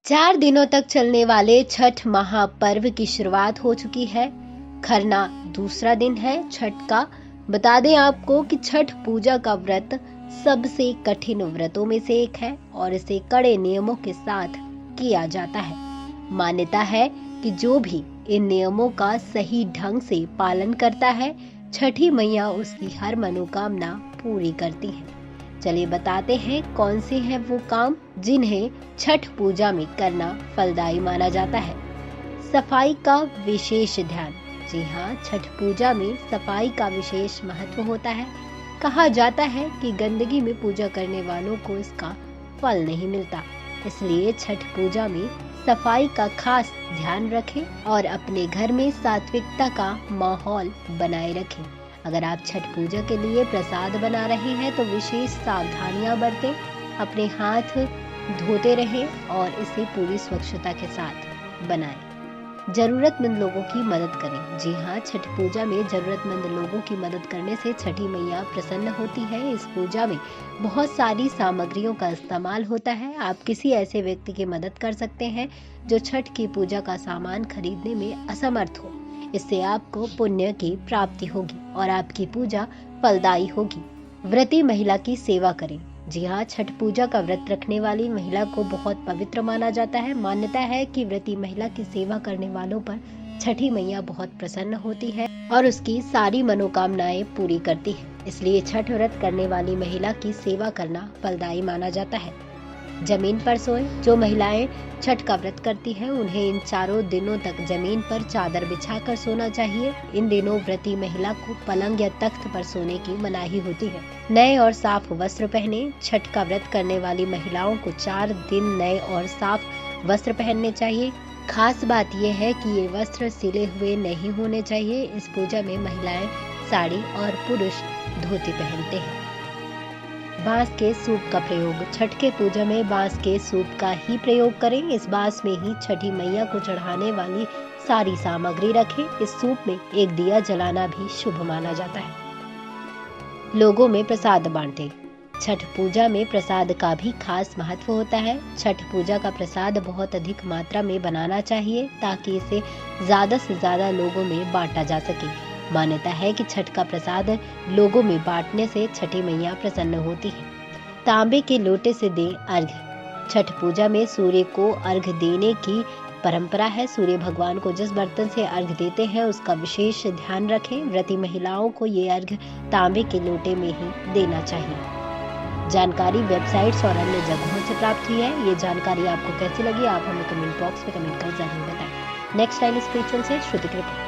4 दिनों तक चलने वाले छठ महापर्व की शुरुआत हो चुकी है। खरना दूसरा दिन है छठ का। बता दें आपको कि छठ पूजा का व्रत सबसे कठिन व्रतों में से एक है और इसे कड़े नियमों के साथ किया जाता है। मान्यता है कि जो भी इन नियमों का सही ढंग से पालन करता है, छठी मैया उसकी हर मनोकामना पूरी करती है। चलिए बताते हैं कौन से हैं वो काम जिन्हें छठ पूजा में करना फलदायी माना जाता है। सफाई का विशेष ध्यान। जी हाँ, छठ पूजा में सफाई का विशेष महत्व होता है। कहा जाता है कि गंदगी में पूजा करने वालों को इसका फल नहीं मिलता, इसलिए छठ पूजा में सफाई का खास ध्यान रखें और अपने घर में सात्विकता का माहौल बनाए रखें। अगर आप छठ पूजा के लिए प्रसाद बना रहे हैं तो विशेष सावधानियां बरतें, अपने हाथ धोते रहें और इसे पूरी स्वच्छता के साथ बनाएं। जरूरतमंद लोगों की मदद करें। जी हाँ, छठ पूजा में जरूरतमंद लोगों की मदद करने से छठी मैया प्रसन्न होती है। इस पूजा में बहुत सारी सामग्रियों का इस्तेमाल होता है। आप किसी ऐसे व्यक्ति की मदद कर सकते हैं जो छठ की पूजा का सामान खरीदने में असमर्थ हो। इससे आपको पुण्य की प्राप्ति होगी और आपकी पूजा फलदायी होगी। व्रती महिला की सेवा करें। जी हाँ, छठ पूजा का व्रत रखने वाली महिला को बहुत पवित्र माना जाता है। मान्यता है कि व्रती महिला की सेवा करने वालों पर छठी मैया बहुत प्रसन्न होती है और उसकी सारी मनोकामनाएं पूरी करती है। इसलिए छठ व्रत करने वाली महिला की सेवा करना फलदायी माना जाता है। जमीन पर सोए। जो महिलाएं छठ का व्रत करती हैं उन्हें इन 4 दिनों तक जमीन पर चादर बिछाकर सोना चाहिए। इन दिनों व्रती महिला को पलंग या तख्त पर सोने की मनाही होती है। नए और साफ वस्त्र पहने। छठ का व्रत करने वाली महिलाओं को 4 दिन नए और साफ वस्त्र पहनने चाहिए। खास बात यह है कि ये वस्त्र सिले हुए नहीं होने चाहिए। इस पूजा में महिलाएं साड़ी और पुरुष धोती पहनते हैं। बांस के सूप का प्रयोग। छठ के पूजा में बांस के सूप का ही प्रयोग करें। इस बांस में ही छठी मैया को चढ़ाने वाली सारी सामग्री रखें। इस सूप में एक दिया जलाना भी शुभ माना जाता है। लोगों में प्रसाद बांटें। छठ पूजा में प्रसाद का भी खास महत्व होता है। छठ पूजा का प्रसाद बहुत अधिक मात्रा में बनाना चाहिए ताकि इसे ज्यादा से ज्यादा लोगों में बांटा जा सके। मान्यता है कि छठ का प्रसाद लोगों में बांटने से छठी मैया प्रसन्न होती है। तांबे के लोटे से दें अर्घ्य। छठ पूजा में सूर्य को अर्घ्य देने की परंपरा है। सूर्य भगवान को जिस बर्तन से अर्घ्य देते हैं उसका विशेष ध्यान रखें। व्रती महिलाओं को ये अर्घ्य तांबे के लोटे में ही देना चाहिए। जानकारी वेबसाइट्स और अन्य जगहों से प्राप्त हुई है। ये जानकारी आपको कैसी लगी आप हमें कमेंट बॉक्स में कमेंट कर जरूर बताएं। नेक्स्ट टाइम स्पिरिचुअल से श्रुति की रिपोर्ट।